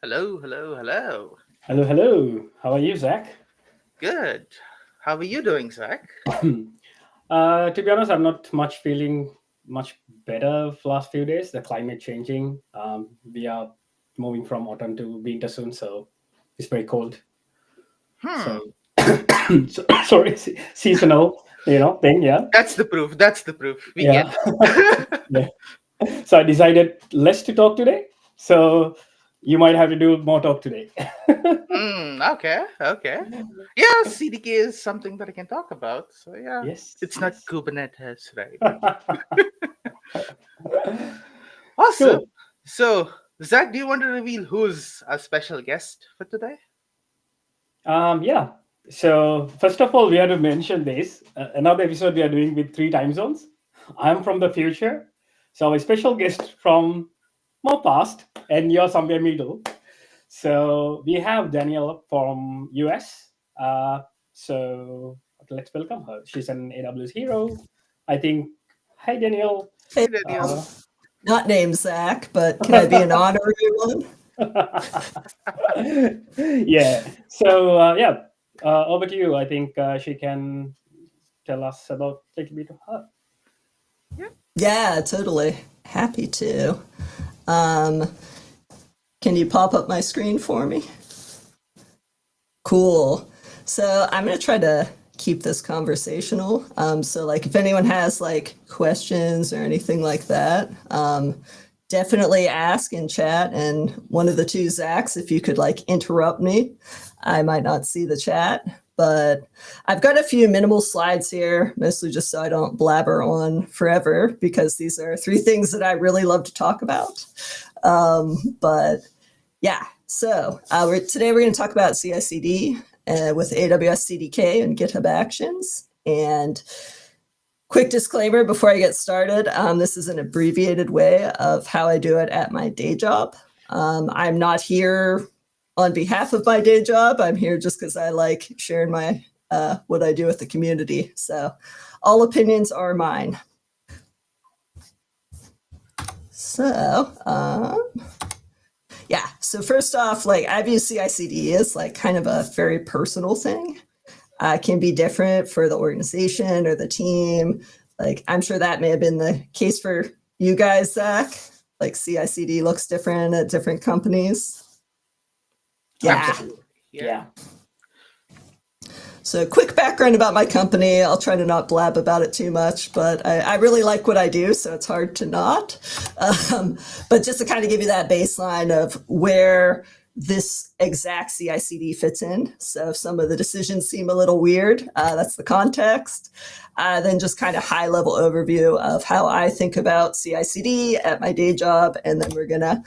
Hello, hello, hello. Hello, hello. How are you, Zach? Good. How are you doing, Zach? To be honest, I'm not much feeling much better last few days. The climate changing. We are moving from autumn to winter soon, so it's very cold. Hmm. So, sorry, seasonal, thing. Yeah, That's the proof. That's the proof. We get yeah, yeah. So I decided less to talk today. So you might have to do more talk today. Okay, okay. Yeah, CDK is something that I can talk about. So yeah, Yes, it's not yes. Kubernetes, right? Awesome. Cool. So, Zach, do you want to reveal who's our special guest for today? Yeah. So first of all, we have to mention this. Another episode we are doing with three time zones. I'm from the future, so a special guest from more past, and you're somewhere middle. So we have Danielle from US. So let's welcome her. She's an AWS hero, I think. Hi, Danielle. Hey, Hey, Danielle. Uh, not named Zach, but can I be an honorary one? yeah. So yeah, over to you. I think she can tell us about a little bit of her. Yeah. Yeah, totally. Happy to. Um, can you pop up my screen for me? Cool. So I'm going to try to keep this conversational. So like if anyone has like questions or anything like that, definitely ask in chat. And one of the two Zacs, if you could like interrupt me, I might not see the chat. But I've got a few minimal slides here, mostly just so I don't blabber on forever, because these are three things that I really love to talk about. But yeah, so today we're going to talk about CI/CD with AWS CDK and GitHub Actions. And quick disclaimer before I get started, this is an abbreviated way of how I do it at my day job. I'm not here on behalf of my day job. I'm here just because I like sharing my what I do with the community. So all opinions are mine. So yeah, so first off, like I view CI/CD as like kind of a very personal thing. Can be different for the organization or the team. Like I'm sure that may have been the case for you guys, Zach. Like CI/CD looks different at different companies. Yeah. Absolutely. Yeah. So quick background about my company. I'll try to not blab about it too much, but I really like what I do, so it's hard to not. But just to kind of give you that baseline of where this exact CI/CD fits in. So if some of the decisions seem a little weird, that's the context. Then just kind of high level overview of how I think about CI/CD at my day job. And then we're going to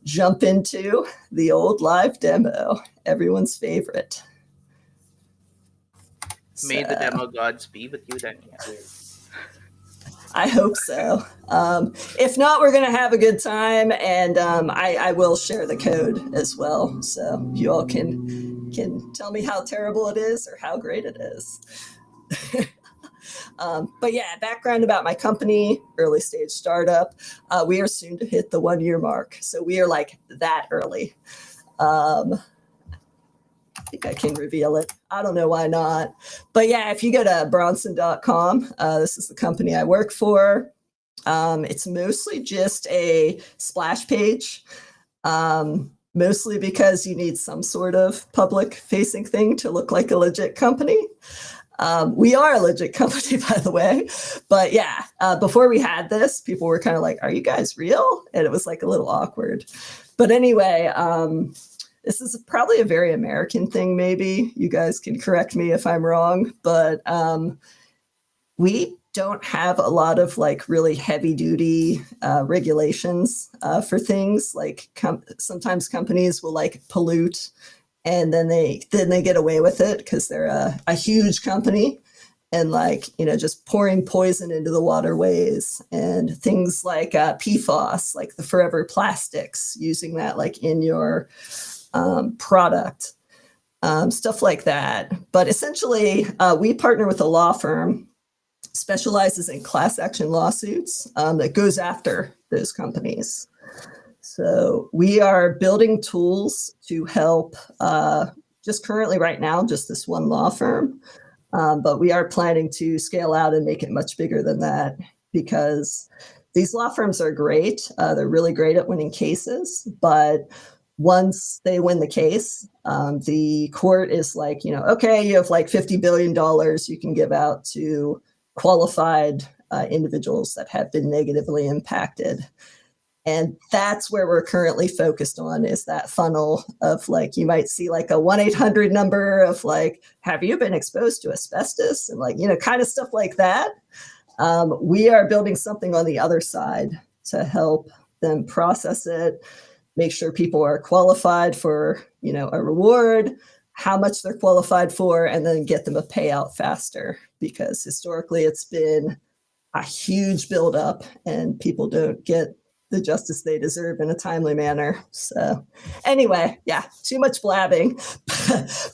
jump into the old live demo, everyone's favorite. May the So, demo gods be with you, Danielle. I hope so. If not, we're going to have a good time, and I will share the code as well, so you all can tell me how terrible it is or how great it is. But yeah, background about my company, early stage startup. We are soon to hit the 1 year mark, so we are like that early. I think I can reveal it. I don't know why not. But yeah, if you go to bronson.com, this is the company I work for. It's mostly just a splash page, mostly because you need some sort of public facing thing to look like a legit company. We are a legit company, by the way. But yeah, before we had this, people were kind of like, are you guys real? And it was like a little awkward. But anyway, this is probably a very American thing, maybe. You guys can correct me if I'm wrong. But we don't have a lot of like really heavy duty regulations for things. Like sometimes companies will like pollute and then they get away with it because they're a huge company and like, just pouring poison into the waterways and things like PFAS, like the forever plastics, using that like in your product, stuff like that. But essentially, we partner with a law firm specializes in class action lawsuits that goes after those companies. So we are building tools to help just currently right now, just this one law firm. But we are planning to scale out and make it much bigger than that because these law firms are great. They're really great at winning cases, but once they win the case, the court is like, okay, you have like $50 billion you can give out to qualified individuals that have been negatively impacted. And that's where we're currently focused on, is that funnel of like, you might see like a 1-800 number of like, have you been exposed to asbestos? And like, kind of stuff like that. We are building something on the other side to help them process it, make sure people are qualified for, a reward, how much they're qualified for, and then get them a payout faster. Because historically it's been a huge buildup and people don't get the justice they deserve in a timely manner. So anyway, yeah, too much blabbing,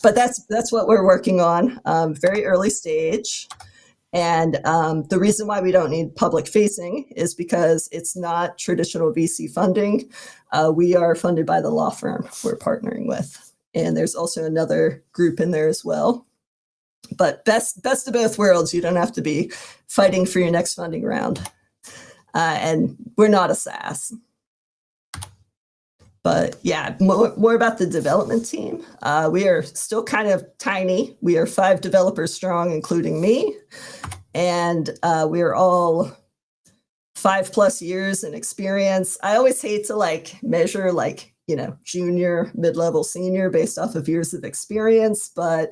but that's what we're working on. Very early stage. And the reason why we don't need public facing is because it's not traditional VC funding. We are funded by the law firm we're partnering with. And there's also another group in there as well. But best of both worlds, you don't have to be fighting for your next funding round. And we're not a SaaS. But yeah, more about the development team. We are still kind of tiny. We are 5 developers strong, including me. And we are all 5+ years in experience. I always hate to like measure like, junior, mid-level, senior based off of years of experience. But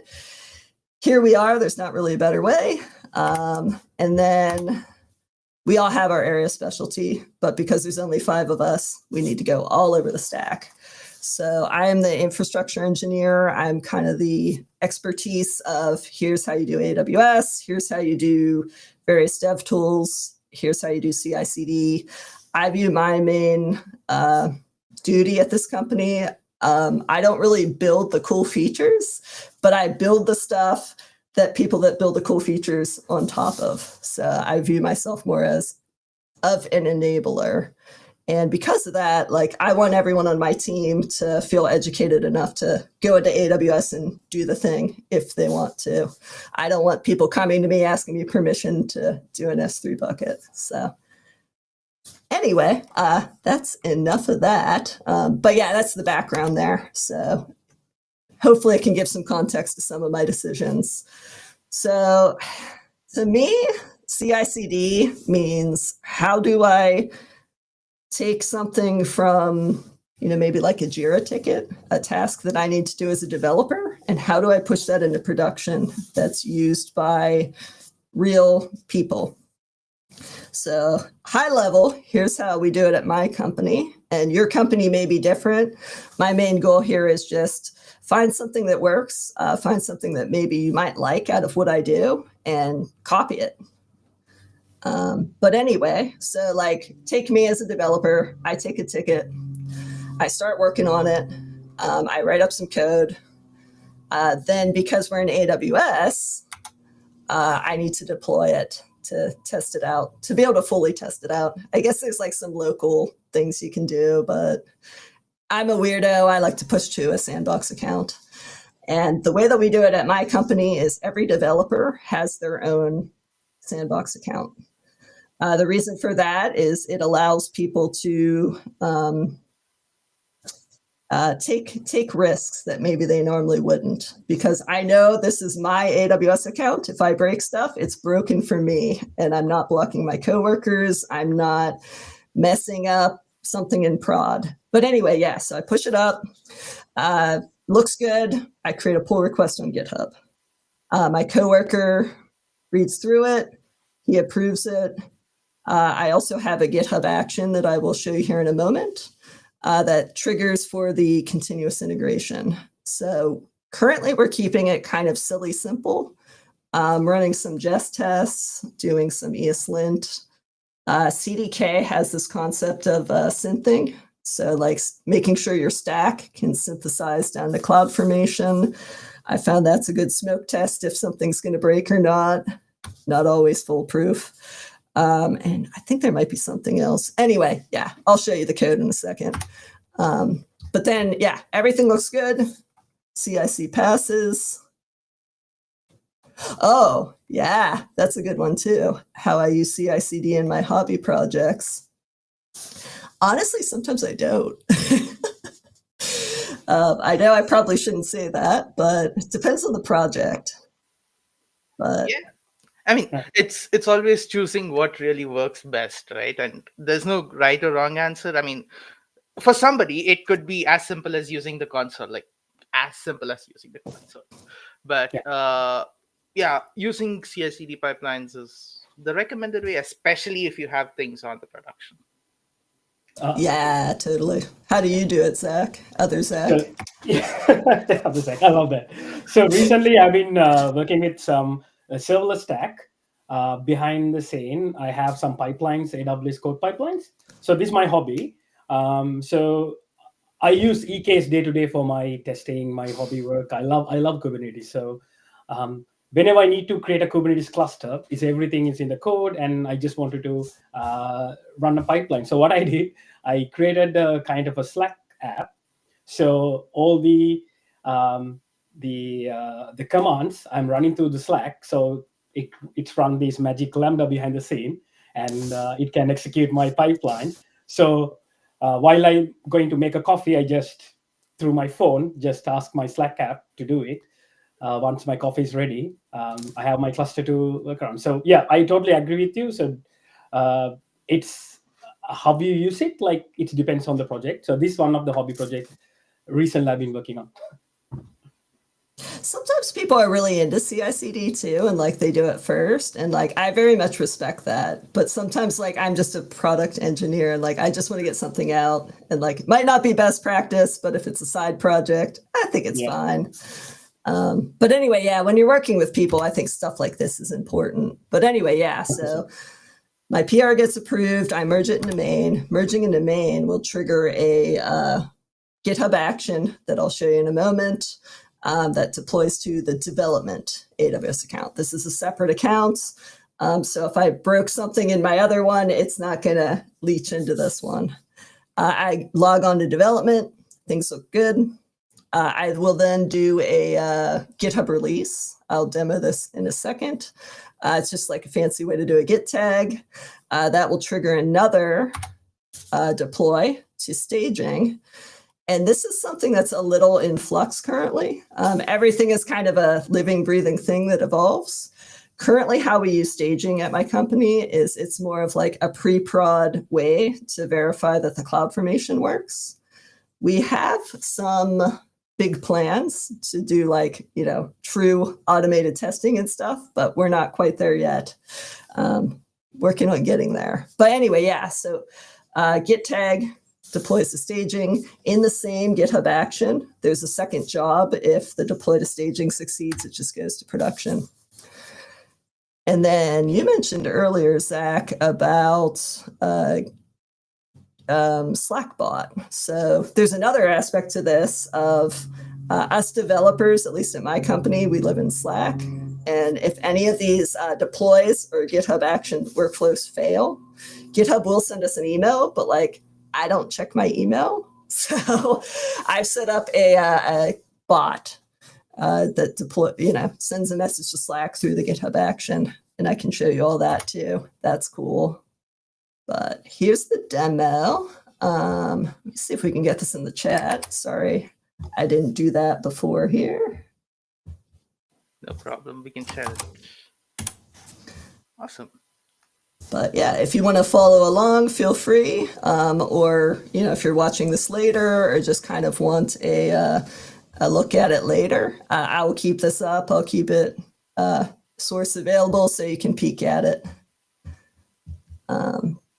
here we are. There's not really a better way. And then we all have our area specialty, but because there's only 5 of us, we need to go all over the stack. So I am the infrastructure engineer. I'm kind of the expertise of here's how you do AWS, here's how you do various dev tools, here's how you do CI/CD. I view my main duty at this company. I don't really build the cool features, but I build the stuff that people that build the cool features on top of. So I view myself more as of an enabler. And because of that, like I want everyone on my team to feel educated enough to go into AWS and do the thing if they want to. I don't want people coming to me asking me permission to do an S3 bucket. So anyway, that's enough of that. But yeah, that's the background there. So hopefully I can give some context to some of my decisions. So to me, CI/CD means how do I take something from, maybe like a Jira ticket, a task that I need to do as a developer, and how do I push that into production that's used by real people? So high level, here's how we do it at my company, and your company may be different. My main goal here is just find something that works, find something that maybe you might like out of what I do, and copy it. But anyway, so like take me as a developer, I take a ticket, I start working on it, I write up some code. Then because we're in AWS, I need to deploy it to test it out, to be able to fully test it out. I guess there's like some local things you can do, but I'm a weirdo. I like to push to a sandbox account. And the way that we do it at my company is every developer has their own sandbox account. The reason for that is it allows people to take risks that maybe they normally wouldn't, because I know this is my AWS account. If I break stuff, it's broken for me, and I'm not blocking my coworkers. I'm not messing up something in prod. But anyway, yeah, so I push it up. Looks good. I create a pull request on GitHub. My coworker reads through it. He approves it. I also have a GitHub action that I will show you here in a moment that triggers for the continuous integration. So currently we're keeping it kind of silly simple, running some Jest tests, doing some ESLint. CDK has this concept of synthing. So like making sure your stack can synthesize down to CloudFormation. I found that's a good smoke test if something's going to break or not. Not always foolproof. And I think there might be something else. Anyway, yeah, I'll show you the code in a second. But then, yeah, everything looks good. CIC passes. Oh, yeah, that's a good one too. How I use CI/CD in my hobby projects. Honestly, sometimes I don't. I know I probably shouldn't say that, but it depends on the project. But Yeah. I mean, it's always choosing what really works best, right? And there's no right or wrong answer. I mean, for somebody, it could be as simple as using the console, like as simple as using the console. But yeah, using CI/CD pipelines is the recommended way, especially if you have things on the production. yeah, totally. How do you do it, Zach? Other Zach? So, other Zach, I love that. So recently, I've been working with some serverless stack. Behind the scene, I have some pipelines, AWS code pipelines. So this is my hobby. So I use EKS day to day for my testing, my hobby work. I love Kubernetes. So whenever I need to create a Kubernetes cluster, everything is in the code, and I just wanted to run a pipeline. So what I did, I created a kind of a Slack app. So all the commands I'm running through the Slack. So it's run this magic Lambda behind the scene, and it can execute my pipeline. So while I'm going to make a coffee, I just through my phone just ask my Slack app to do it. Once my coffee is ready, I have my cluster to work around. So yeah, I totally agree with you. So it's how you use it. Like it depends on the project. So this is one of the hobby projects recently I've been working on. Sometimes people are really into CI/CD too, and like they do it first, and like I very much respect that. But sometimes like I'm just a product engineer, and like I just want to get something out, and like it might not be best practice, but if it's a side project, I think it's fine. But anyway, yeah, when you're working with people, I think stuff like this is important. But anyway, yeah, so my PR gets approved, I merge it into main. Merging into main will trigger a GitHub action that I'll show you in a moment. That deploys to the development AWS account. This is a separate account. So if I broke something in my other one, it's not going to leach into this one. I log on to development. Things look good. I will then do a GitHub release. I'll demo this in a second. It's just like a fancy way to do a Git tag. That will trigger another deploy to staging. And this is something that's a little in flux currently. Everything is kind of a living, breathing thing that evolves. Currently, how we use staging at my company is it's more of like a pre-prod way to verify that the CloudFormation works. We have some big plans to do like, true automated testing and stuff, but we're not quite there yet. Working on getting there. But anyway, yeah, so Git tag deploys to staging in the same GitHub action. There's a second job. If the deploy to staging succeeds, it just goes to production. And then you mentioned earlier, Zach, about Slackbot. So there's another aspect to this of us developers, at least at my company, we live in Slack. And if any of these deploys or GitHub action workflows fail, GitHub will send us an email, but like, I don't check my email. So I've set up a bot that sends a message to Slack through the GitHub action. And I can show you all that too. That's cool. But here's the demo. Let me see if we can get this in the chat. Sorry, I didn't do that before here. No problem. We can share it. Awesome. But yeah, if you want to follow along, feel free. Or if you're watching this later, or just kind of want a look at it later, I will keep this up. I'll keep it source available so you can peek at it.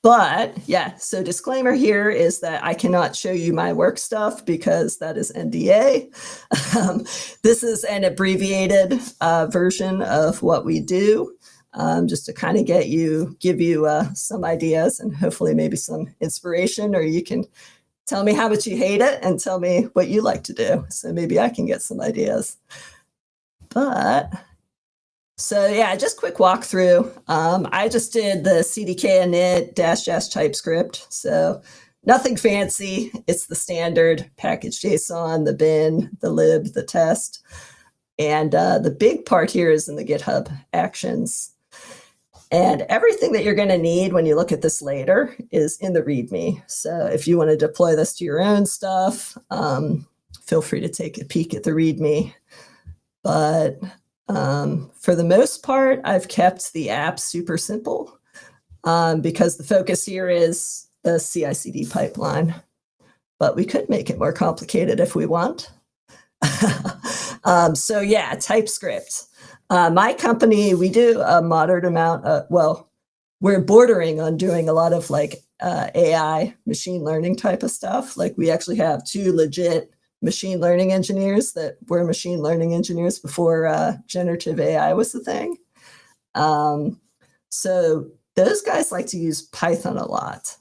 But yeah, so disclaimer here is that I cannot show you my work stuff because that is NDA. This is an abbreviated version of what we do. Just to kind of give you some ideas and hopefully maybe some inspiration, or you can tell me how much you hate it and tell me what you like to do. So maybe I can get some ideas. But So yeah, just quick walkthrough. I just did the CDK init -- TypeScript. So nothing fancy. It's the standard package JSON, the bin, the lib, the test. And the big part here is in the GitHub actions. And everything that you're going to need when you look at this later is in the README. So if you want to deploy this to your own stuff, feel free to take a peek at the README. But for the most part, I've kept the app super simple because the focus here is the CI/CD pipeline. But we could make it more complicated if we want. So yeah, TypeScript. My company, we do a moderate amount well, we're bordering on doing a lot of like AI, machine learning type of stuff. Like we actually have 2 legit machine learning engineers that were machine learning engineers before generative AI was the thing. So those guys like to use Python a lot.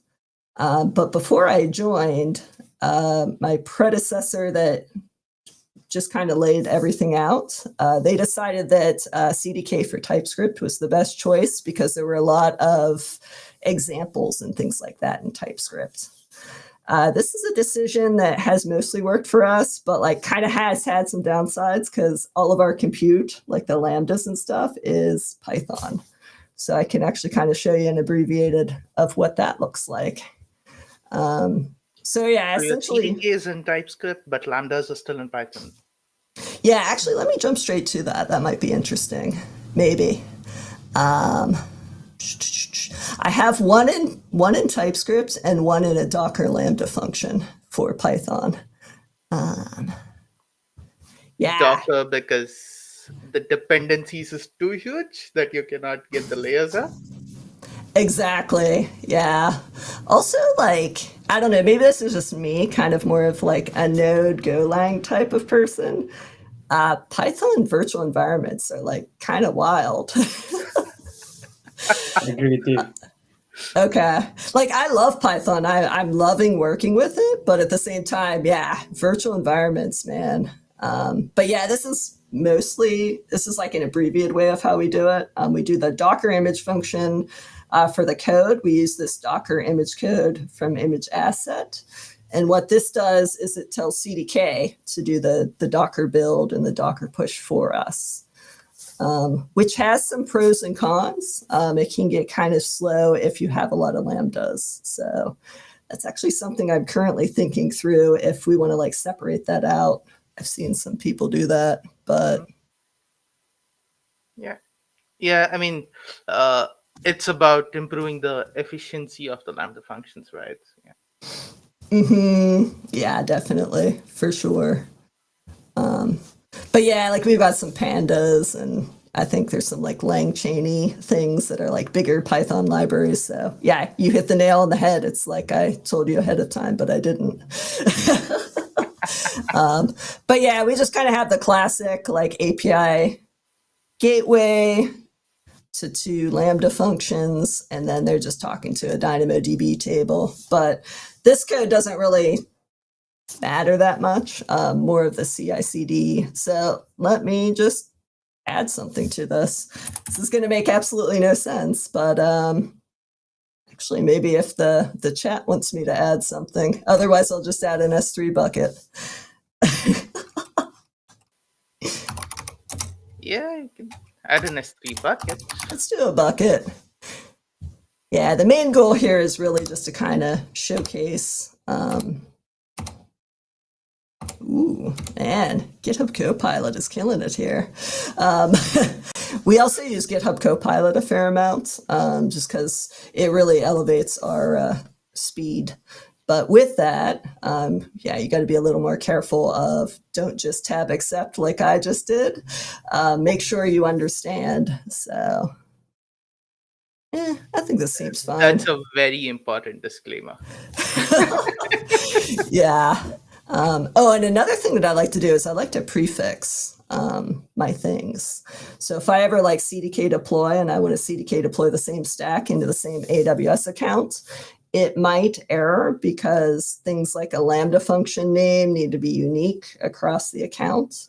But before I joined, my predecessor that just kind of laid everything out. They decided that CDK for TypeScript was the best choice because there were a lot of examples and things like that in TypeScript. This is a decision that has mostly worked for us, but like kind of has had some downsides because all of our compute, like the lambdas and stuff, is Python. So I can actually kind of show you an abbreviated of what that looks like. So yeah, essentially, CDK is in TypeScript, but lambdas are still in Python. Yeah, actually, let me jump straight to that. That might be interesting. Maybe. I have one in TypeScript and one in a Docker Lambda function for Python. Yeah. Docker, because the dependencies is too huge that you cannot get the layers up. Exactly. Yeah. Also, like, I don't know, maybe this is just me, kind of more of like a Node Golang type of person. Python virtual environments are like kind of wild. I agree with you. Okay. Like I love Python. I'm loving working with it, but at the same time, yeah, virtual environments, man. But yeah, this is like an abbreviated way of how we do it. We do the Docker image function. For the code, we use this Docker image code from image asset. And what this does is it tells CDK to do the Docker build and the Docker push for us, which has some pros and cons. It can get kind of slow if you have a lot of lambdas. So that's actually something I'm currently thinking through if we want to like separate that out. I've seen some people do that, but yeah. I mean, it's about improving the efficiency of the lambda functions, right? Yeah. Yeah, definitely, for sure. But yeah, like we've got some pandas, and I think there's some like LangChainy things that are like bigger Python libraries. So yeah, you hit the nail on the head. It's like I told you ahead of time, but I didn't. But yeah, we just kind of have the classic like API gateway to 2 Lambda functions, and then they're just talking to a DynamoDB table. But this code doesn't really matter that much, more of the CI/CD. So let me just add something to this. This is going to make absolutely no sense, but actually maybe if the chat wants me to add something. Otherwise, I'll just add an S3 bucket. Yeah, you can add an S3 bucket. Let's do a bucket. Yeah, the main goal here is really just to kind of showcase. Ooh, man, GitHub Copilot is killing it here. We also use GitHub Copilot a fair amount, just because it really elevates our speed. But with that, yeah, you got to be a little more careful of don't just tab accept like I just did. Make sure you understand. So, I think this seems fine. That's a very important disclaimer. Yeah. Oh, and another thing that I like to do is I like to prefix my things. So if I ever like CDK deploy and I want to CDK deploy the same stack into the same AWS account, it might error because things like a Lambda function name need to be unique across the account.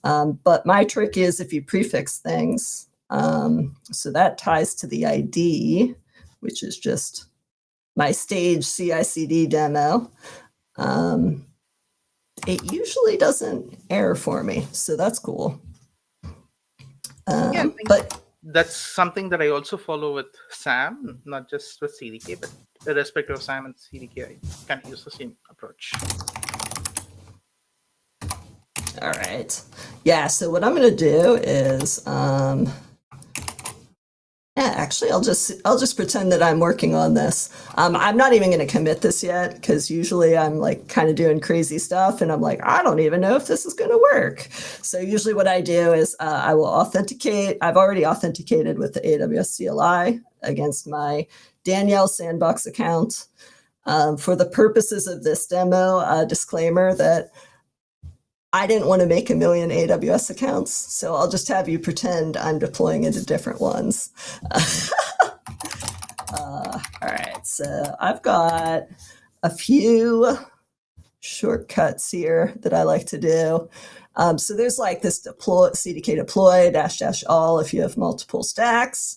But my trick is if you prefix things, So that ties to the ID, which is just my stage CI/CD demo. It usually doesn't error for me, so that's cool. Yeah, I think But that's something that I also follow with SAM, not just with CDK, but irrespective of SAM and CDK, I kind of use the same approach. all right. Yeah, so what I'm going to do is actually I'll just pretend that I'm working on this. I'm not even going to commit this yet because usually I'm like kind of doing crazy stuff and I'm like, I don't even know if this is going to work. So usually what I do is I will authenticate. I've already authenticated with the AWS CLI against my Danielle Sandbox account. For the purposes of this demo, disclaimer that I didn't want to make a million AWS accounts, so I'll just have you pretend I'm deploying into different ones. All right, so I've got a few shortcuts here that I like to do. So there's like this deploy, CDK deploy -- all if you have multiple stacks.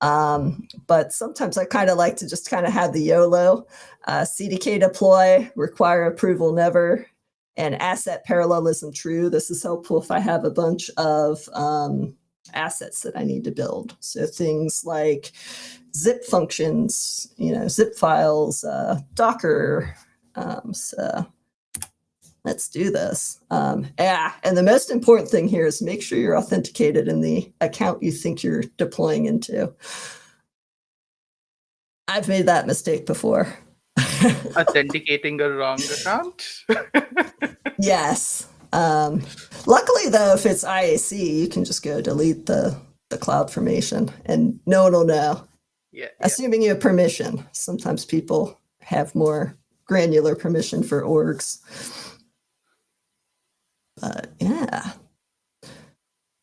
But sometimes I kind of like to just kind of have the YOLO. CDK deploy, require approval never, and asset parallelism true. This is helpful if I have a bunch of assets that I need to build. So things like zip functions, zip files, Docker. So let's do this. And the most important thing here is make sure you're authenticated in the account you think you're deploying into. I've made that mistake before. Authenticating a wrong account. Yes. Luckily, though, if it's IAC, you can just go delete the cloud formation and no one will know. Yeah. Assuming you have permission. Sometimes people have more granular permission for orgs. But yeah,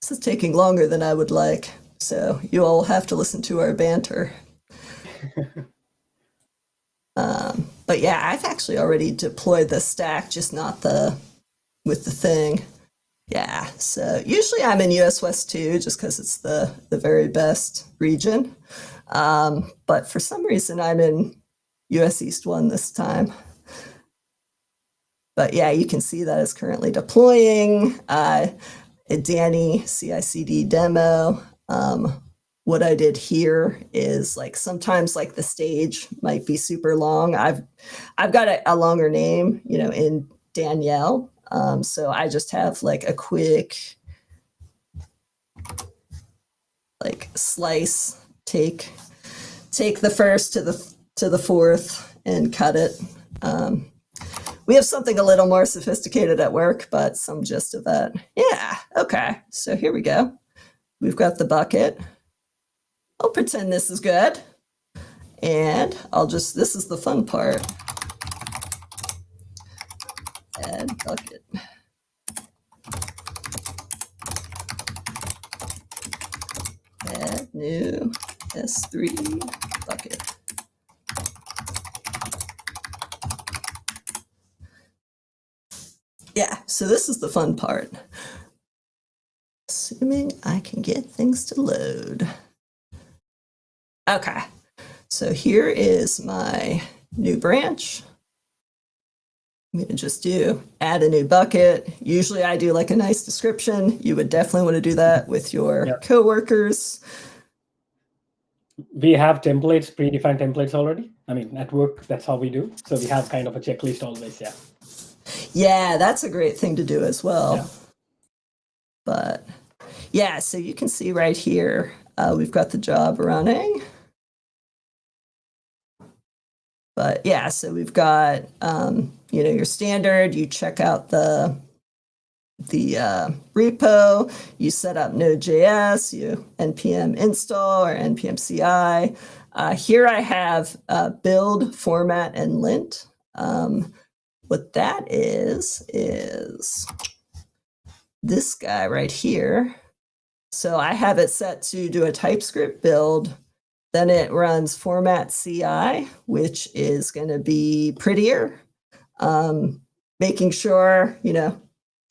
this is taking longer than I would like. So you all have to listen to our banter. But yeah, I've actually already deployed the stack, just not with the thing. Yeah, so usually I'm in US West 2 just because it's the very best region. But for some reason I'm in US East 1 this time. But yeah, you can see that it's currently deploying. A Danny CI/CD demo. What I did here is like sometimes like the stage might be super long. I've got a longer name, in Danielle. So I just have like a quick like slice, take the first to the fourth and cut it. We have something a little more sophisticated at work, but some gist of that. Yeah, okay. So here we go. We've got the bucket. I'll pretend this is good. And this is the fun part. Add bucket. Add new S3 bucket. Yeah, so this is the fun part. Assuming I can get things to load. Okay, so here is my new branch. I'm going to just add a new bucket. Usually I do like a nice description. You would definitely want to do that with your coworkers. We have templates, predefined templates already. I mean, at work, that's how we do. So we have kind of a checklist always, yeah. Yeah, that's a great thing to do as well. Yeah. But yeah, so you can see right here, we've got the job running. But yeah, so we've got, your standard, you check out the repo, you set up Node.js, you npm install or npm CI. Here I have build, format, and lint. What that is this guy right here. So I have it set to do a TypeScript build. Then it runs format CI, which is going to be prettier, making sure,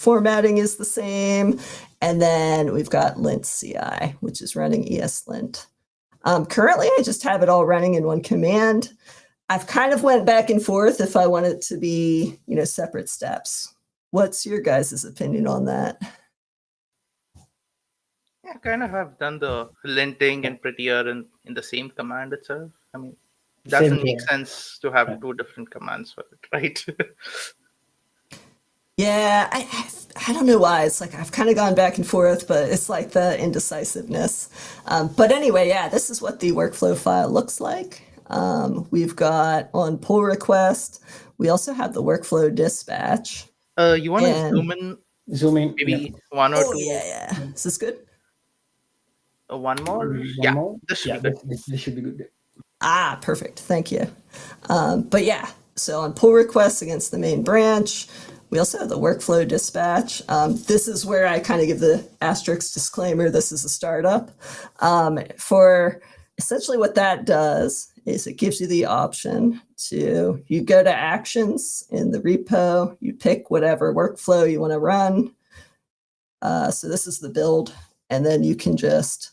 formatting is the same. And then we've got lint CI, which is running ESLint. Currently, I just have it all running in one command. I've kind of went back and forth if I want it to be, separate steps. What's your guys' opinion on that? Yeah, kind of have done the linting and prettier in the same command itself. I mean, Same doesn't make here. sense to have Right. two different commands for it, right? Yeah, I don't know why. It's like I've kind of gone back and forth, but it's like the indecisiveness. But anyway, yeah, this is what the workflow file looks like. We've got on pull request. We also have the workflow dispatch. You want to And Zoom in. maybe one or oh two, yeah. Is this good? one more? One Yeah, more. this should Yeah, be good. this should be good. Ah, perfect. Thank you. But yeah, so on pull requests against the main branch, we also have the workflow dispatch. This is where I kind of give the asterisk disclaimer. This is a startup. For essentially what that does is it gives you the option to, you go to actions in the repo, you pick whatever workflow you want to run. So this is the build, and then you can just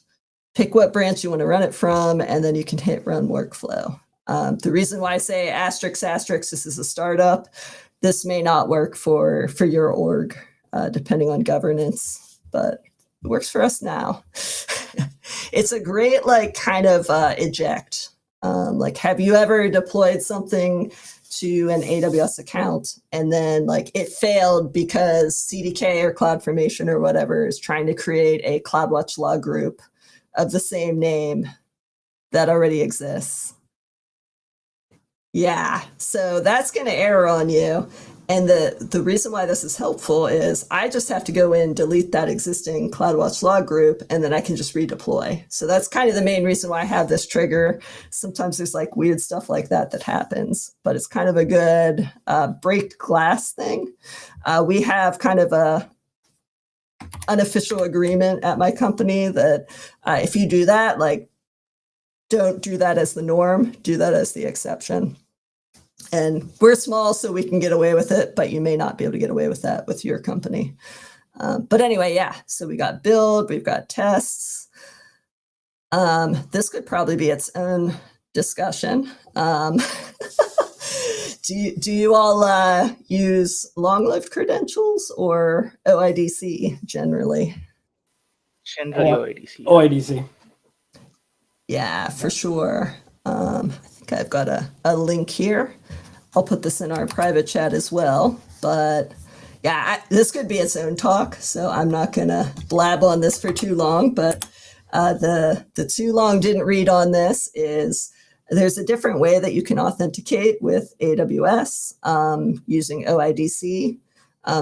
pick what branch you want to run it from, and then you can hit run workflow. The reason why I say asterisk, this is a startup. This may not work for your org, depending on governance, but it works for us now. It's a great kind of eject. Have you ever deployed something to an AWS account and then it failed because CDK or CloudFormation or whatever is trying to create a CloudWatch log group of the same name that already exists? Yeah, so that's going to error on you. And the reason why this is helpful is I just have to go in, delete that existing CloudWatch log group, and then I can just redeploy. So that's kind of the main reason why I have this trigger. Sometimes there's weird stuff like that happens, but it's kind of a good break glass thing. We have kind of a unofficial agreement at my company that if you do that, don't do that as the norm, do that as the exception. And we're small, so we can get away with it, but you may not be able to get away with that with your company. But anyway, yeah, so we got build, we've got tests. This could probably be its own discussion. Do you all use long-lived credentials or OIDC generally? Generally OIDC. OIDC. Yeah, for sure. I think I've got a link here. I'll put this in our private chat as well. But yeah, this could be its own talk, so I'm not going to blab on this for too long. But the too long didn't read on this is there's a different way that you can authenticate with AWS using OIDC.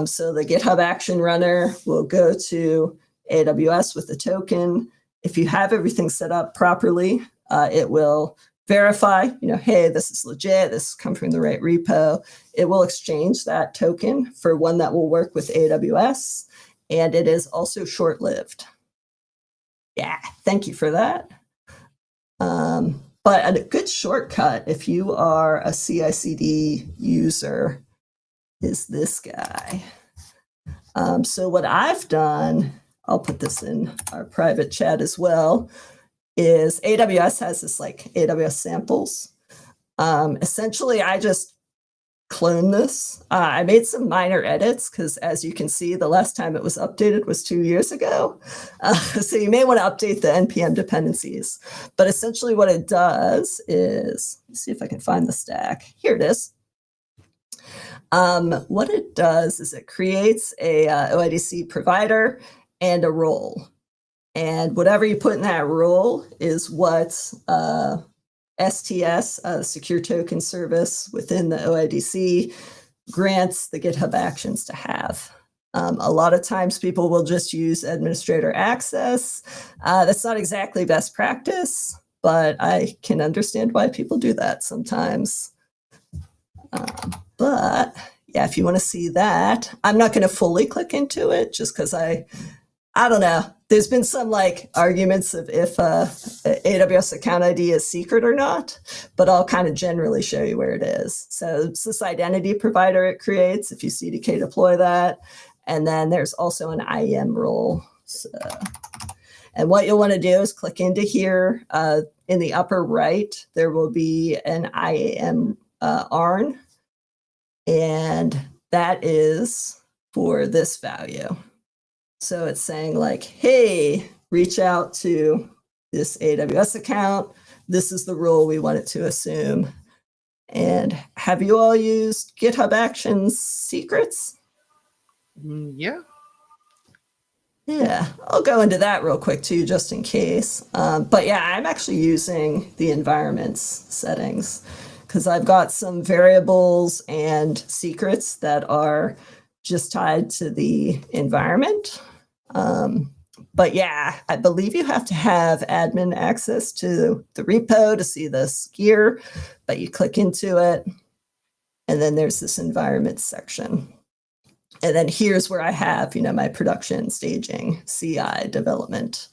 So the GitHub Action Runner will go to AWS with the token. If you have everything set up properly, it will verify, hey, this is legit, this comes from the right repo. It will exchange that token for one that will work with AWS, and it is also short-lived. Yeah, thank you for that. But a good shortcut, if you are a CI/CD user, is this guy. So what I've done, I'll put this in our private chat as well, is AWS has this AWS samples. Essentially, I just cloned this. I made some minor edits because, as you can see, the last time it was updated was 2 years ago. So you may want to update the NPM dependencies. But essentially what it does is, let's see if I can find the stack. Here it is. What it does is it creates a OIDC provider and a role. And whatever you put in that role is what STS, Secure Token Service within the OIDC, grants the GitHub Actions to have. A lot of times people will just use administrator access. That's not exactly best practice, but I can understand why people do that sometimes. But yeah, if you want to see that, I'm not going to fully click into it just because I don't know. There's been some arguments of if AWS account ID is secret or not, but I'll kind of generally show you where it is. So it's this identity provider it creates if you CDK deploy that. And then there's also an IAM role. So, and what you'll want to do is click into here. In the upper right, there will be an IAM ARN, and that is for this value. So it's saying like, hey, reach out to this AWS account. This is the role we want it to assume. And have you all used GitHub Actions secrets? Yeah. Yeah, I'll go into that real quick too, just in case. But yeah, I'm actually using the environments settings because I've got some variables and secrets that are just tied to the environment. But yeah, I believe you have to have admin access to the repo to see this gear, but you click into it, and then there's this environment section. And then here's where I have, my production, staging, CI, development.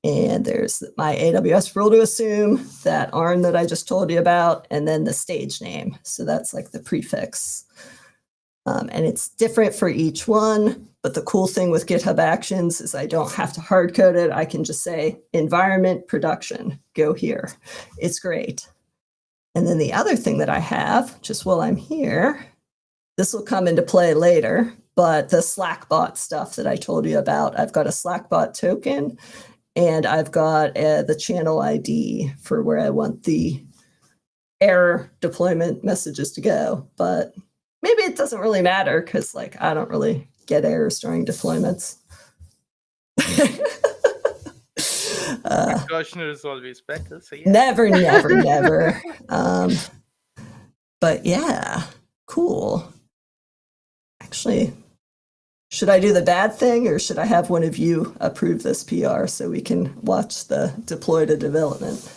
And there's my AWS role to assume, that ARN that I just told you about, and then the stage name. So that's like the prefix. And it's different for each one. But the cool thing with GitHub Actions is I don't have to hard code it. I can just say environment production, go here. It's great. And then the other thing that I have, just while I'm here, this will come into play later, but the Slackbot stuff that I told you about, I've got a Slackbot token, and I've got the channel ID for where I want the error deployment messages to go. But maybe it doesn't really matter because I don't really get errors during deployments. Cautioner is always better. So yeah. Never. But yeah, cool. Actually, should I do the bad thing or should I have one of you approve this PR so we can watch the deploy to development?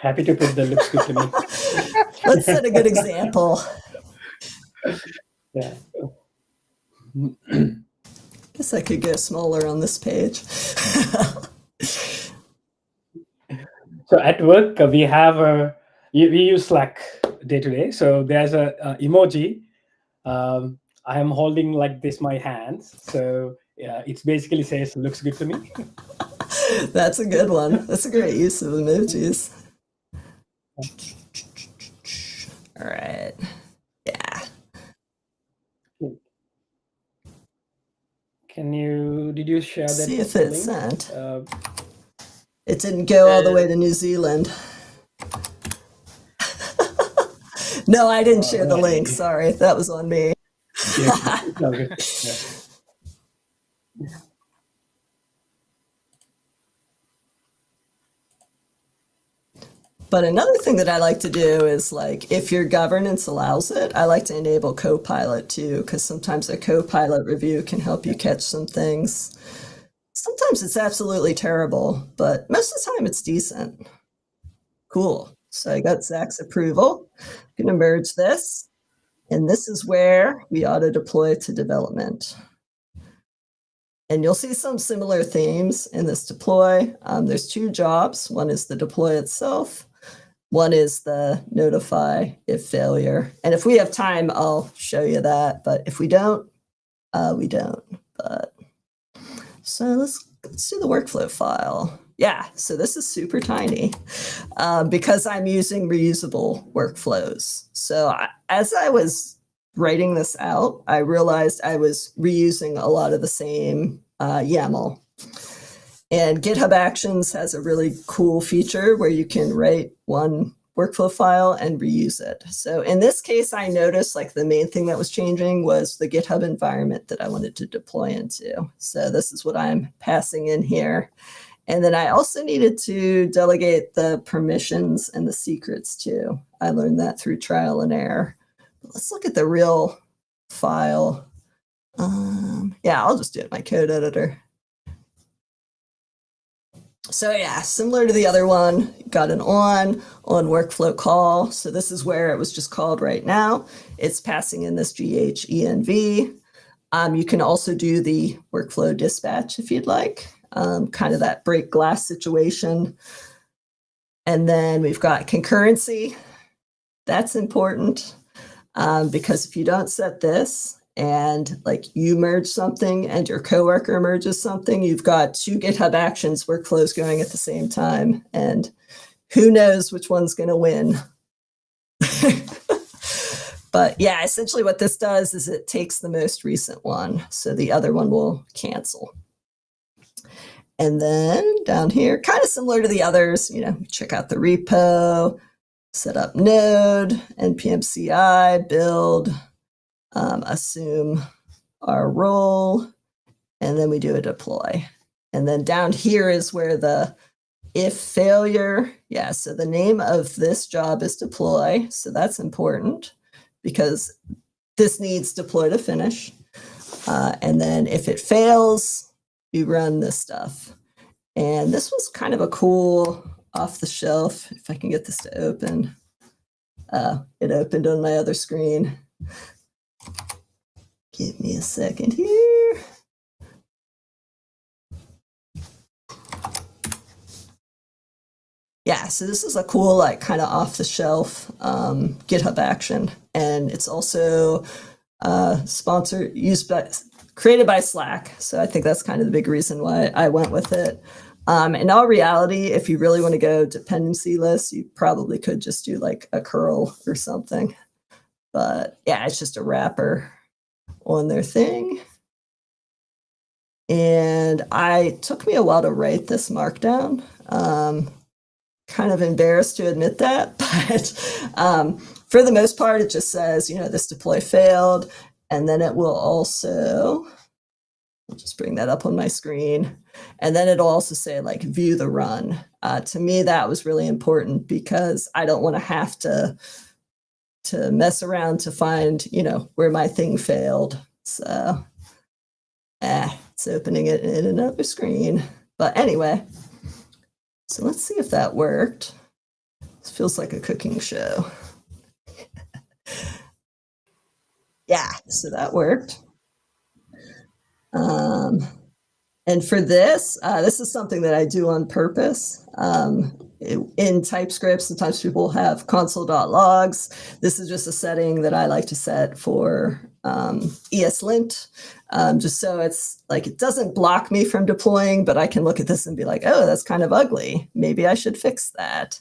Happy to put the looks good to me. Let's set a good example. Yeah. Guess I could go smaller on this page. So at work, we have we use Slack day to day. So there's a emoji. I am holding like this my hands. So yeah, it basically says looks good to me. That's a good one. That's a great use of emojis. All right. Yeah. Did you share that? See if it's link? sent. It didn't go all the way to New Zealand. No, I didn't share the link. Sorry, that was on me. Yeah. Okay. Yeah. But another thing that I like to do is if your governance allows it, I like to enable Copilot too, because sometimes a Copilot review can help you catch some things. Sometimes it's absolutely terrible, but most of the time it's decent. Cool. So I got Zach's approval. I'm going to merge this. And this is where we auto deploy to development. And you'll see some similar themes in this deploy. There's two jobs. One is the deploy itself. One is the notify if failure. And if we have time, I'll show you that. But if we don't, we don't. But so let's do the workflow file. Yeah, so this is super tiny because I'm using reusable workflows. So as I was writing this out, I realized I was reusing a lot of the same YAML. And GitHub Actions has a really cool feature where you can write one workflow file and reuse it. So in this case, I noticed the main thing that was changing was the GitHub environment that I wanted to deploy into. So this is what I'm passing in here. And then I also needed to delegate the permissions and the secrets too. I learned that through trial and error. But let's look at the real file. Yeah, I'll just do it in my code editor. So yeah, similar to the other one, got an on workflow call. So this is where it was just called right now. It's passing in this GHENV. You can also do the workflow dispatch if you'd like, kind of that break glass situation. And then we've got concurrency. That's important. because if you don't set this and like you merge something and your coworker merges something, you've got 2 GitHub Actions workflows going at the same time. And who knows which one's going to win. But yeah, essentially what this does is it takes the most recent one. So the other one will cancel. And then down here, kind of similar to the others, check out the repo, set up node, npm CI, build, assume our role, and then we do a deploy. And then down here is where the if failure, so the name of this job is deploy. So that's important because this needs deploy to finish. And then if it fails, you run this stuff. And this was kind of a cool off the shelf, if I can get this to open. It opened on my other screen. Give me a second here. Yeah, so this is a cool, like, kind of off-the-shelf GitHub action, and it's also created by Slack. So I think that's kind of the big reason why I went with it. In all reality, if you really want to go dependency-less, you probably could just do like a curl or something. But yeah, it's just a wrapper on their thing. And it took me a while to write this markdown. Kind of embarrassed to admit that, but for the most part, it just says, this deploy failed. And then it will also, I'll just bring that up on my screen. And then it'll also say like view the run. To me, that was really important because I don't want to have to mess around to find, where my thing failed. So it's opening it in another screen. But anyway, so let's see if that worked. This feels like a cooking show. Yeah, so that worked. And for this is something that I do on purpose. In TypeScript, sometimes people have console.logs. This is just a setting that I like to set for ESLint, just so it's like it doesn't block me from deploying, but I can look at this and be like, oh, that's kind of ugly. Maybe I should fix that.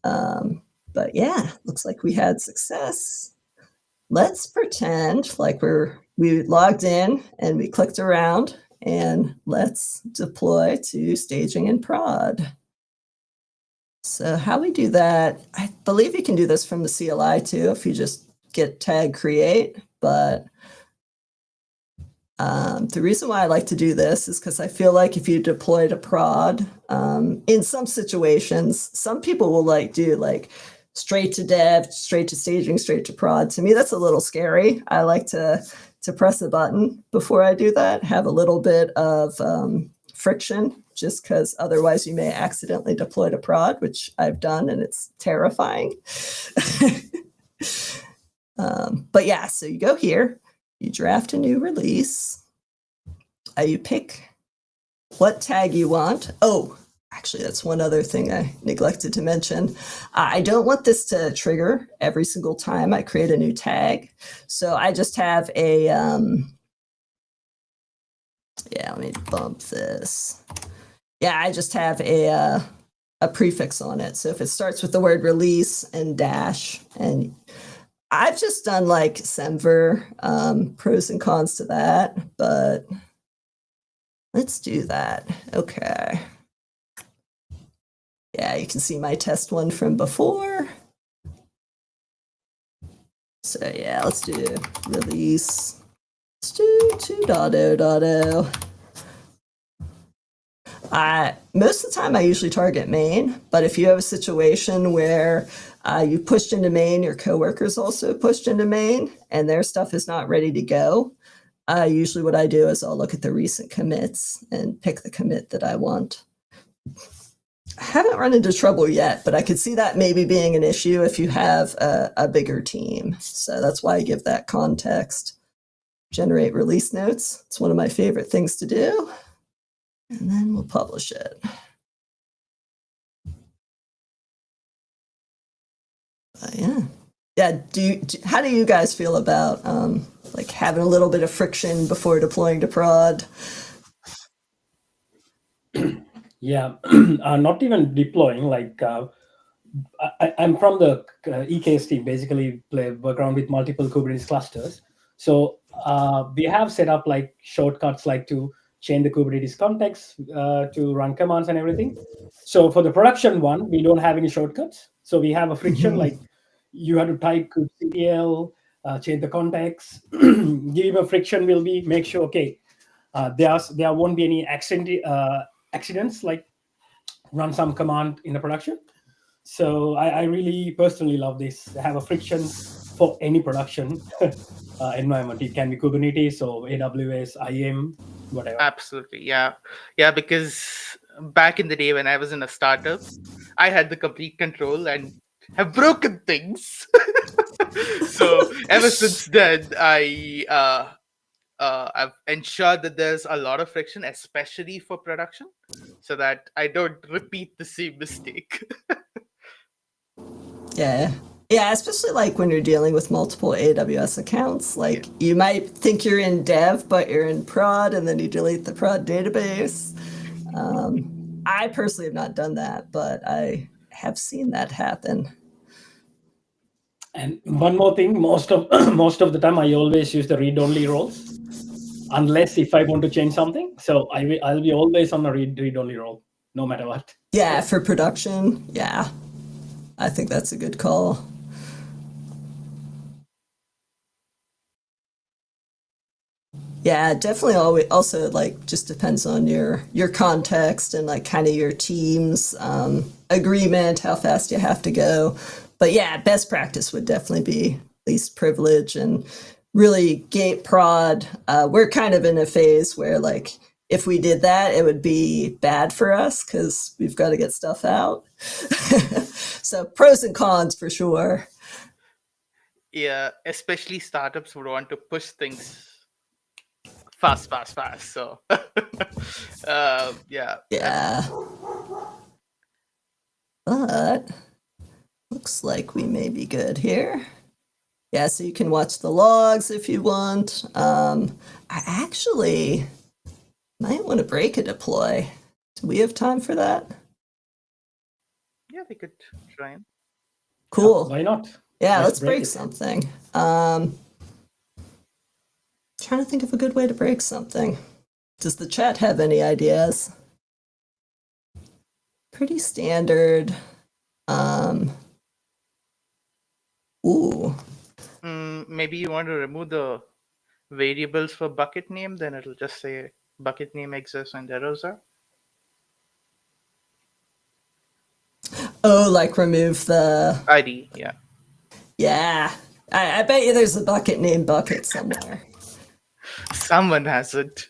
But yeah, looks like we had success. Let's pretend like we logged in and we clicked around, and let's deploy to staging and prod. So how we do that, I believe you can do this from the CLI too, if you just git tag create. But the reason why I like to do this is because I feel like if you deploy to prod, in some situations, some people will do straight to dev, straight to staging, straight to prod. To me, that's a little scary. I like to press a button before I do that, have a little bit of friction, just because otherwise you may accidentally deploy to prod, which I've done, and it's terrifying. But yeah, so you go here, you draft a new release, you pick what tag you want. Oh, actually, that's one other thing I neglected to mention. I don't want this to trigger every single time I create a new tag. So I just have a, let me bump this. Yeah, I just have a prefix on it. So if it starts with the word release and dash, and I've just done like semver, pros and cons to that, but let's do that. Okay. Yeah, you can see my test one from before. So yeah, let's do release. Let's do 2.0.0. Most of the time I usually target main, but if you have a situation where you pushed into main, your coworkers also pushed into main, and their stuff is not ready to go, usually what I do is I'll look at the recent commits and pick the commit that I want. I haven't run into trouble yet, but I could see that maybe being an issue if you have a bigger team. So that's why I give that context. Generate release notes. It's one of my favorite things to do. And then we'll publish it. But yeah, Yeah. How do you guys feel about like having a little bit of friction before deploying to prod? Yeah, not even deploying. Like I'm from the EKS team, basically work around with multiple Kubernetes clusters. So we have set up like shortcuts, like to change the Kubernetes context to run commands and everything. So for the production one, we don't have any shortcuts. So we have a friction, like you have to type kubectl, change the context. Give a friction will be make sure, okay, there won't be any accidents, like run some command in the production. So I really personally love this. Have a friction for any production environment. It can be Kubernetes or AWS, IAM, whatever. Absolutely, yeah, yeah. Because back in the day when I was in a startup, I had the complete control and have broken things. So ever since then, I've ensured that there's a lot of friction, especially for production, so that I don't repeat the same mistake. Yeah. Yeah, especially like when you're dealing with multiple AWS accounts. Like Yeah. you might think you're in dev, but you're in prod, and then you delete the prod database. I personally have not done that, but I have seen that happen. And one more thing, most of most of the time, I always use the read-only roles, unless if I want to change something. So I'll be always on a read-only role, no matter what. Yeah, for production. Yeah, I think that's a good call. Yeah, definitely. Always, also, like, just depends on your context and like kind of your team's agreement, how fast you have to go. But yeah, best practice would definitely be least privilege and really gate prod. We're kind of in a phase where like if we did that, it would be bad for us because we've got to get stuff out. So pros and cons for sure. Yeah, especially startups would want to push things fast, fast, fast. So, yeah, Yeah, but looks like we may be good here. Yeah, so you can watch the logs if you want. I actually might want to break a deploy. Do we have time for that? yeah, we could try and. Cool. Why not? Yeah, let's break it. something. Trying to think of a good way to break something. Does the chat have any ideas? Pretty standard. Ooh. Maybe you want to remove the variables for bucket name, then it'll just say bucket name exists and errors are. Oh, like remove the ID, yeah. Yeah. I bet you there's a bucket named Bucket somewhere. Someone has it.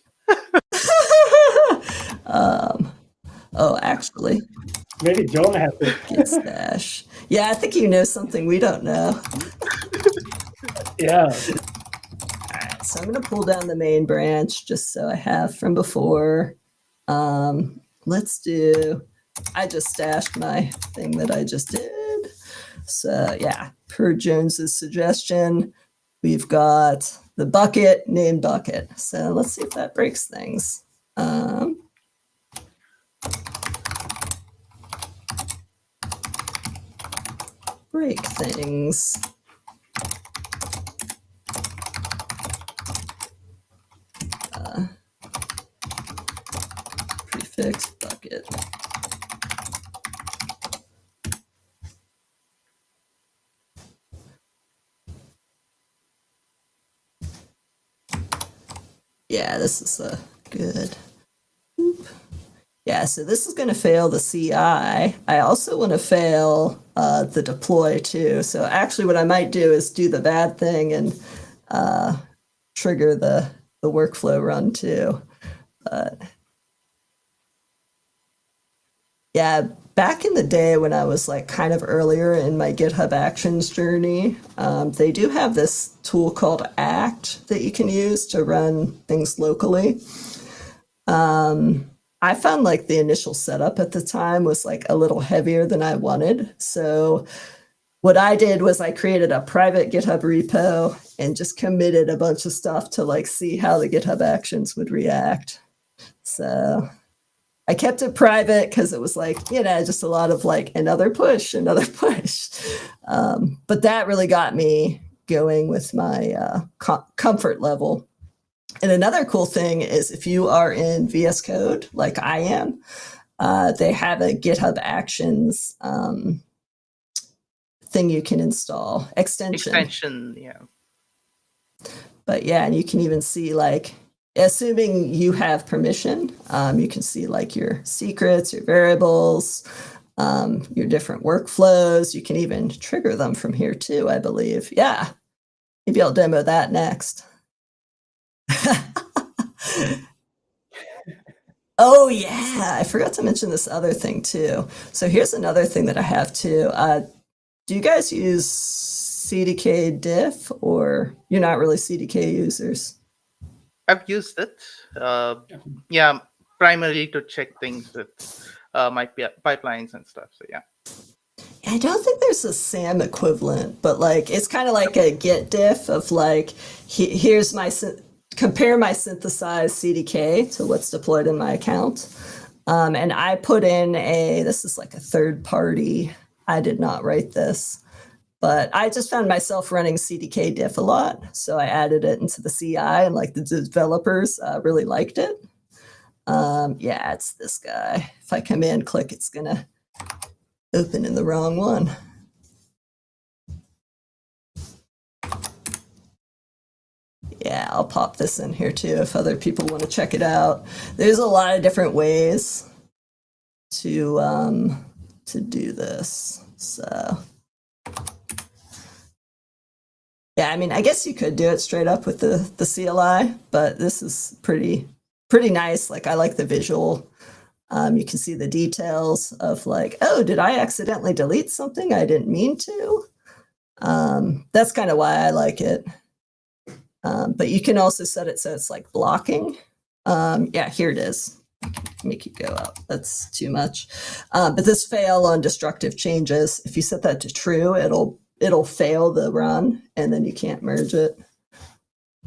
Oh, actually, Maybe John has it. Git stash. Yeah, I think you know something we don't know. Yeah. Alright, so I'm going to pull down the main branch just so I have from before. Let's do, I just stashed my thing that I just did. So yeah, per Jones's suggestion, we've got the bucket named Bucket. So let's see if that breaks things. Break things. Prefix bucket. Yeah, this is a good. Oop. Yeah, so this is going to fail the CI. I also want to fail the deploy too. So actually what I might do is do the bad thing and trigger the workflow run too. But yeah, back in the day when I was like kind of earlier in my GitHub Actions journey, they do have this tool called Act that you can use to run things locally. I found like the initial setup at the time was like a little heavier than I wanted. So what I did was I created a private GitHub repo and just committed a bunch of stuff to like see how the GitHub actions would react. So I kept it private because it was like, just a lot of like another push. But that really got me going with my comfort level. And another cool thing is if you are in VS Code, like I am, they have a GitHub Actions thing you can install, extension. Yeah. But yeah, and you can even see like, assuming you have permission, you can see like your secrets, your variables, your different workflows. You can even trigger them from here too, I believe. Yeah, maybe I'll demo that next. Oh yeah, I forgot to mention this other thing too. So here's another thing that I have too. Do you guys use CDK diff, or you're not really CDK users? I've used it. Yeah, primarily to check things with my pipelines and stuff. So yeah. I don't think there's a SAM equivalent, but like it's kind of like a git diff of like, here's my compare my synthesized CDK to what's deployed in my account. And I put in this is like a third party. I did not write this, but I just found myself running CDK diff a lot. So I added it into the CI, and like the developers really liked it. Yeah, it's this guy. If I come in, click, it's gonna open in the wrong one. Yeah, I'll pop this in here too if other people want to check it out. There's a lot of different ways to do this. So yeah, I mean, I guess you could do it straight up with the CLI, but this is pretty nice. Like I like the visual. You can see the details of like, oh, did I accidentally delete something I didn't mean to? That's kind of why I like it. But you can also set it so it's like blocking. Yeah, here it is. Make it go up. That's too much. But this fail on destructive changes, if you set that to true, it'll fail the run, and then you can't merge it.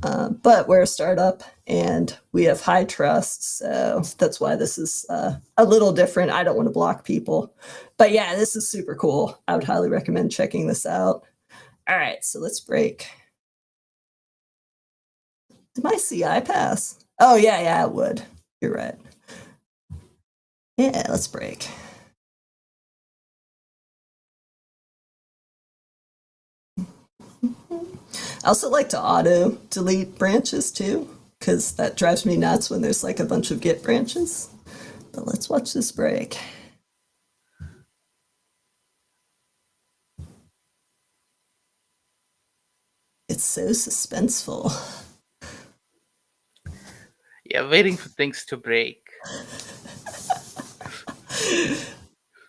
But we're a startup and we have high trust, so that's why this is a little different. I don't want to block people, but yeah, this is super cool. I would highly recommend checking this out. All right, so let's break. Did my CI pass? Oh yeah, it would. You're right. Yeah, let's break. I also like to auto delete branches too, because that drives me nuts when there's like a bunch of Git branches. But let's watch this break. It's so suspenseful. Yeah, waiting for things to break.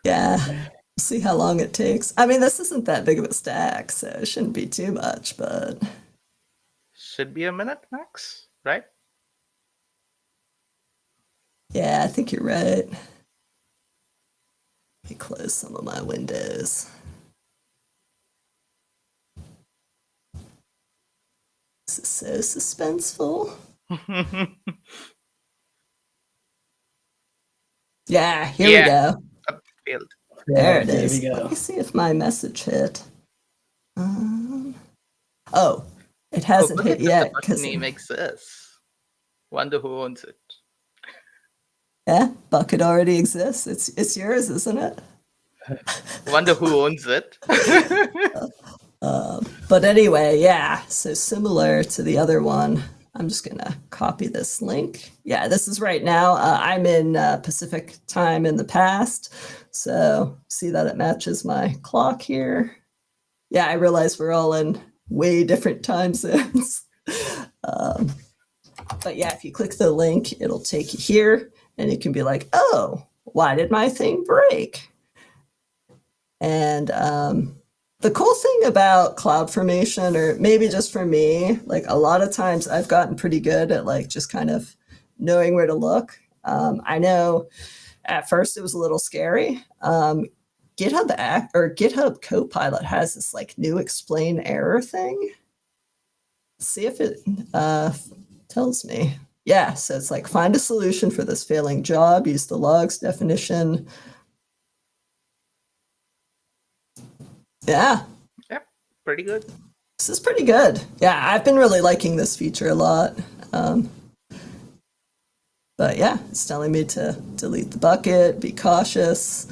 Yeah, we'll see how long it takes. I mean, this isn't that big of a stack, so it shouldn't be too much, but Should be a minute max, right? yeah, I think you're right. Let me close some of my windows. This is so suspenseful. Yeah, here we go. Failed. There it There is. we go. Let me see if my message hit. Oh, it hasn't look hit at the yet. button name exists. Wonder who owns it. Yeah, Bucket already exists. It's yours, isn't it? Wonder who owns it. But anyway, yeah, so similar to the other one, I'm just going to copy this link. Yeah, this is right now. I'm in Pacific time in the past. So see that it matches my clock here. Yeah, I realize we're all in way different time zones. But yeah, if you click the link, it'll take you here and you can be like, oh, why did my thing break? And the cool thing about CloudFormation, or maybe just for me, like a lot of times I've gotten pretty good at like just kind of knowing where to look. I know at first it was a little scary. GitHub Copilot has this like new explain error thing. See if it tells me. Yeah, so it's like find a solution for this failing job, use the logs definition. Yeah, Yep, pretty good. this is pretty good. Yeah, I've been really liking this feature a lot. But yeah, it's telling me to delete the bucket, be cautious.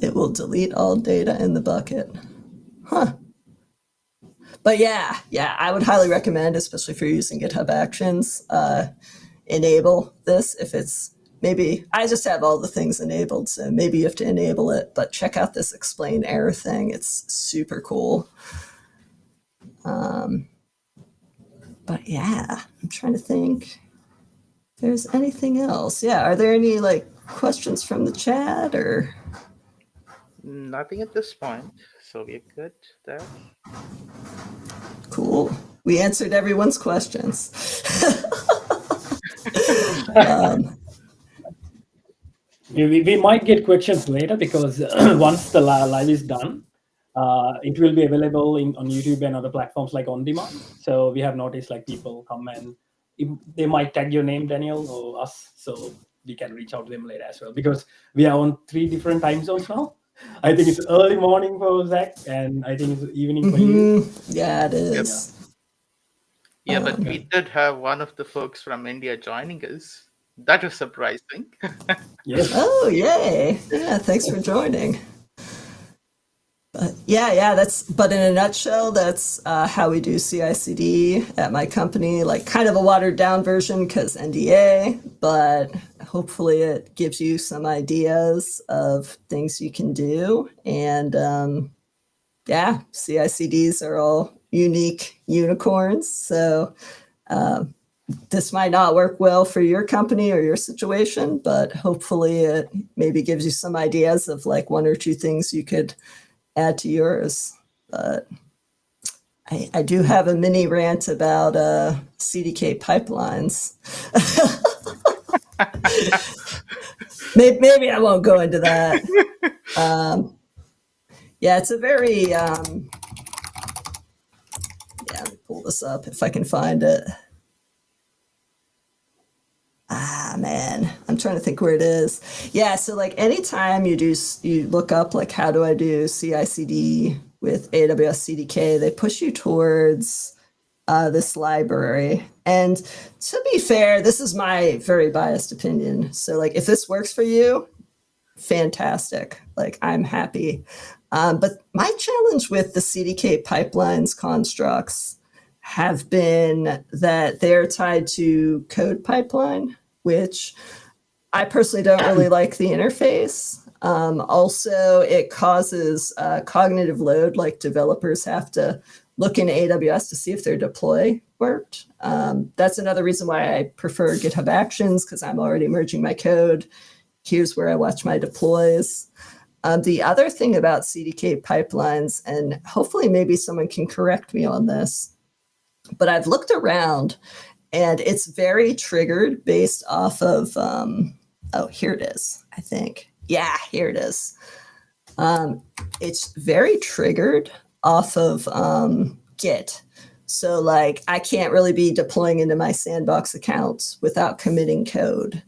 It will delete all data in the bucket. Huh. But yeah, I would highly recommend, especially if you're using GitHub Actions, enable this if it's maybe I just have all the things enabled, so maybe you have to enable it, but check out this explain error thing. It's super cool. But yeah, I'm trying to think if there's anything else. Yeah, are there any like questions from the chat or? Nothing at this point, so we're good there. Cool. We answered everyone's questions. We might get questions later because once the live is done, it will be available on YouTube and other platforms like on demand. So we have noticed like people come and they might tag your name, Daniel, or us, so we can reach out to them later as well, because we are on 3 different time zones now. I think it's early morning for Zach, and I think it's evening for you. Yeah, it is. Yeah, but we did have one of the folks from India joining us. That was surprising. Yes. Oh, yay. Yeah, thanks for joining. But but in a nutshell, that's how we do CI/CD at my company, like kind of a watered down version because NDA, but hopefully it gives you some ideas of things you can do. And CI/CDs are all unique unicorns. So this might not work well for your company or your situation, but hopefully it maybe gives you some ideas of like 1 or 2 things you could add to yours. But I do have a mini rant about CDK pipelines. Maybe I won't go into that. It's a very let me pull this up if I can find it. Man, I'm trying to think where it is. Yeah, so like anytime you look up like how do I do CI/CD with AWS CDK, they push you towards this library. And to be fair, this is my very biased opinion. So like if this works for you, fantastic. Like I'm happy. But my challenge with the CDK pipelines constructs have been that they're tied to code pipeline, which I personally don't really like the interface. Also, it causes cognitive load, like developers have to look in AWS to see if their deploy worked. That's another reason why I prefer GitHub Actions, because I'm already merging my code. Here's where I watch my deploys. The other thing about CDK pipelines, and hopefully maybe someone can correct me on this, but I've looked around and it's very triggered based off of, here it is, I think. Yeah, here it is. It's very triggered off of Git. So like I can't really be deploying into my sandbox accounts without committing code.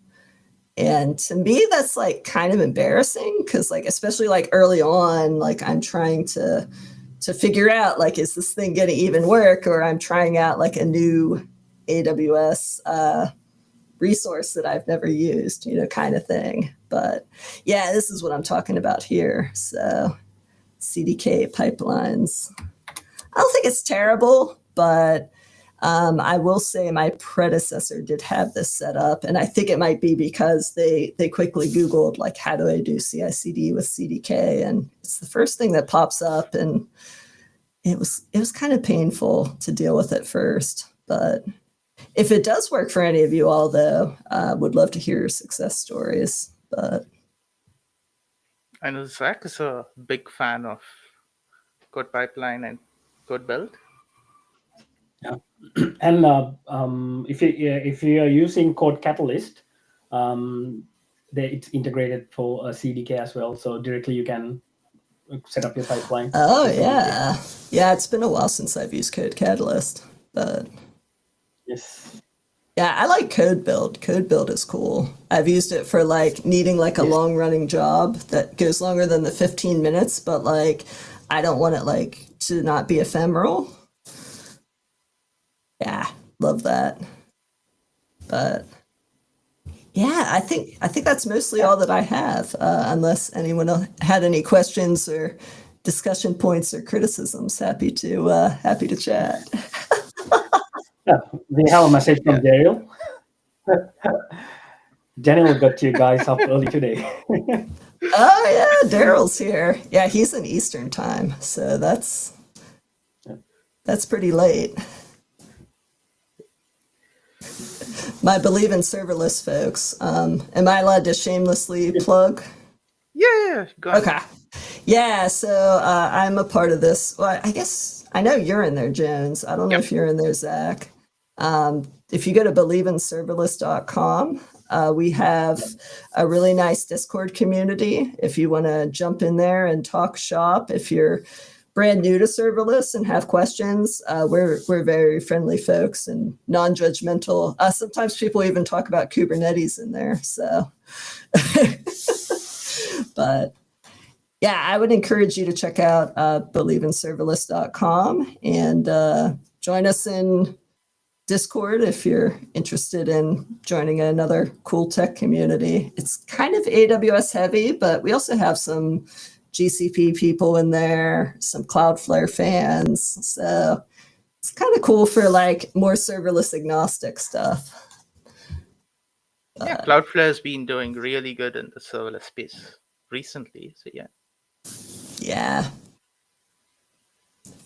And to me, that's like kind of embarrassing because like, especially like early on, like I'm trying to figure out like, is this thing going to even work? Or I'm trying out like a new AWS resource that I've never used, kind of thing. But yeah, this is what I'm talking about here. So CDK pipelines. I don't think it's terrible, but I will say my predecessor did have this set up, and I think it might be because they quickly Googled like how do I do CI/CD with CDK, and it's the first thing that pops up, and it was kind of painful to deal with at first. But if it does work for any of you all, though, would love to hear your success stories. But I know Zach is a big fan of code pipeline and code build. Yeah, and if you are using Code Catalyst, it's integrated for a CDK as well. So directly you can set up your pipeline. Oh, with CDK. yeah. Yeah, it's been a while since I've used Code Catalyst, but Yes. yeah, I like Code Build. Code Build is cool. I've used it for like needing like a Yes. long running job that goes longer than the 15 minutes, but like I don't want it like to not be ephemeral. Yeah, love that. But yeah, I think that's mostly all that I have. Unless anyone had any questions or discussion points or criticisms, happy to chat. Yeah, we have a message from Yeah. Daniel. Daniel got you guys up early today. Oh yeah, Daryl's here. Yeah, he's in Eastern time, so that's pretty late. My Believe in Serverless folks. Am I allowed to shamelessly plug? Yeah, go ahead. Okay. Yeah, so I'm a part of this. Well, I guess I know you're in there, Jones. I don't know Yep. if you're in there, Zach. If you go to believinserverless.com, we have a really nice Discord community. If you want to jump in there and talk shop, if you're brand new to serverless and have questions, we're very friendly folks and non-judgmental. Sometimes people even talk about Kubernetes in there. So, but yeah, I would encourage you to check out believinserverless.com and join us in Discord if you're interested in joining another cool tech community. It's kind of AWS heavy, but we also have some GCP people in there, some Cloudflare fans. So it's kind of cool for like more serverless agnostic stuff. Yeah, Cloudflare has been doing really good in the serverless space recently. So yeah. Yeah,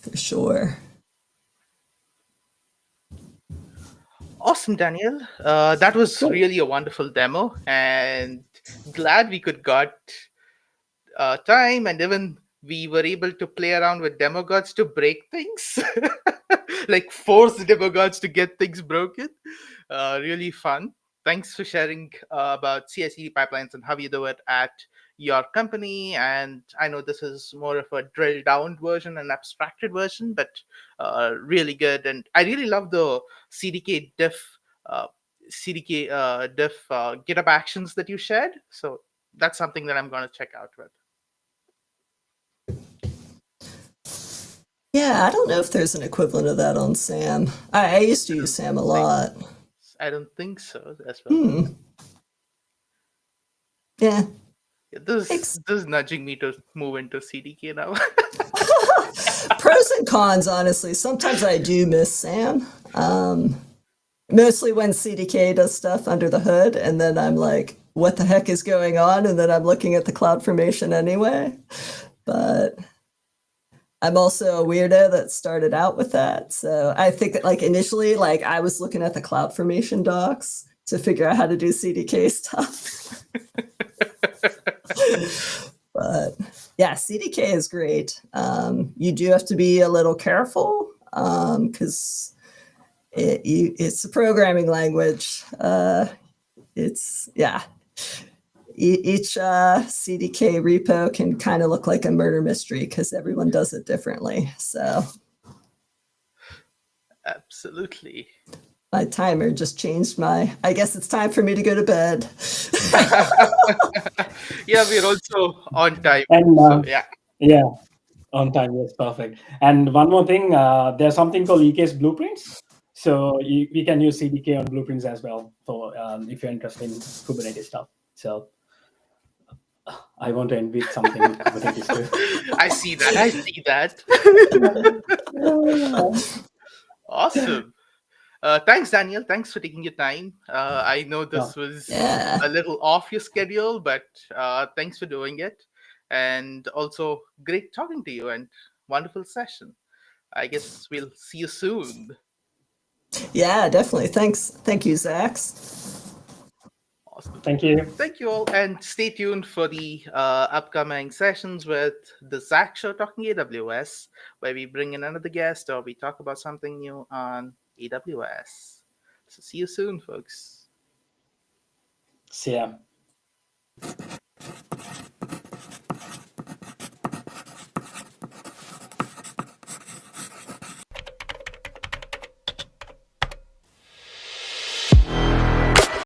for sure. Awesome, Daniel. That was Cool. really a wonderful demo, and glad we could got time, and even we were able to play around with demagogues to break things, like force the demagogues to get things broken. Really fun. Thanks for sharing about CI/CD pipelines and how you do it at your company. And I know this is more of a drilled down version, an abstracted version, but really good. And I really love the CDK diff. CDK diff GitHub actions that you shared. So that's something that I'm going to check out with. Yeah, I don't know if there's an equivalent of that on SAM. I used to use SAM a lot. I don't think so as well. Yeah. Yeah, this Thanks. this is nudging me to move into CDK now. Pros and cons, honestly. Sometimes I do miss SAM. Mostly when CDK does stuff under the hood, and then I'm like, what the heck is going on? And then I'm looking at the CloudFormation anyway. But I'm also a weirdo that started out with that. So I think that like initially, like I was looking at the CloudFormation docs to figure out how to do CDK stuff. But yeah, CDK is great. You do have to be a little careful because it's a programming language. It's yeah. Each CDK repo can kind of look like a murder mystery because everyone does it differently. So Absolutely. my timer just changed I guess it's time for me to go to bed. Yeah, we're also on time. And So yeah. yeah, on time. Yes, perfect. And one more thing, there's something called EKS blueprints. So we can use CDK on blueprints as well for if you're interested in Kubernetes stuff. So I want to end with something with Kubernetes too. I see that. I see that. Awesome. Thanks, Daniel. Thanks for taking your time. I know this was Yeah. a little off your schedule, but thanks for doing it. And also, great talking to you and wonderful session. I guess we'll see you soon. Yeah, definitely. Thanks. Thank you, Zacs. Awesome. Thank you. Thank you all, and stay tuned for the upcoming sessions with the Zacs Show Talking AWS, where we bring in another guest or we talk about something new on AWS. So see you soon, folks. See ya.